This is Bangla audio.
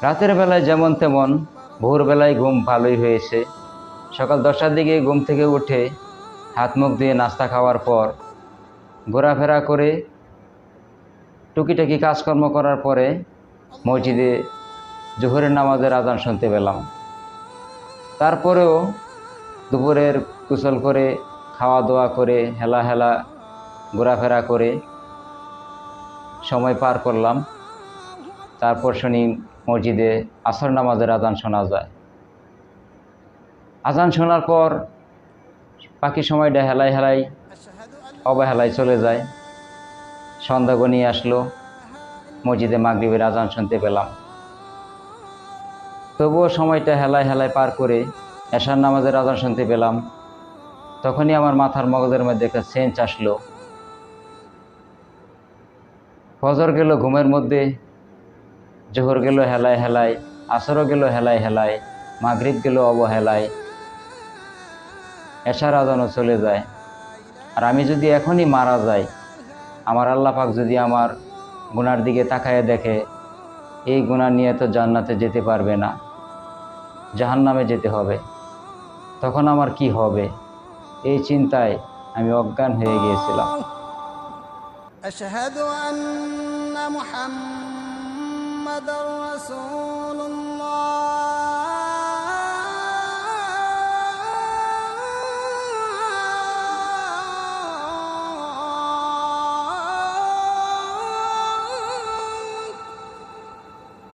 রাতের বেলায় যেমন তেমন, ভোরবেলায় ঘুম ভালোই হয়েছে। সকাল 10টার দিকে ঘুম থেকে উঠে হাত মুখ ধুয়ে নাস্তা খাওয়ার পর ঘোরাফেরা করে টুকিটাকি কাজকর্ম করার পরে মসজিদে জোহরের নামাজের আজান শুনতে পেলাম। তারপরেও দুপুরের গোসল করে খাওয়া দাওয়া করে হেলা হেলা ঘোরাফেরা করে সময় পার করলাম। তারপর শুনি মসজিদে আসর নামাজের আজান শোনা যায়। আজান শোনার পর বাকি সময়টা হেলায় হেলায় অবহেলায় চলে যায়। সন্ধ্যা গনিয়ে আসলো, মসজিদে মাগরিবের আজান শুনতে পেলাম। তবুও সময়টা হেলায় হেলায় পার করে এশার নামাজের আজান শুনতে পেলাম। তখনই আমার মাথার মগজের মধ্যে একটা সেন্স আসলো। ফজর গেল ঘুমের মধ্যে, জোহর গেল হেলায় হেলায়, আসরও গেল হেলায় হেলায়, মাগরিব গেল অবহেলায়, এশার আজানও চলে যায়। আর আমি যদি এখনই মারা যাই, আমার আল্লাহ পাক যদি আমার গুনার দিকে তাকায় দেখে, এই গুনাহ নিয়ে তো জান্নাতে যেতে পারবে না, জাহান্নামে যেতে হবে, তখন আমার কি হবে? এই চিন্তায় আমি অজ্ঞান হয়ে গিয়েছিলাম। আশহাদু আন্না মুহাম্মাদার রাসূলুল্লাহ।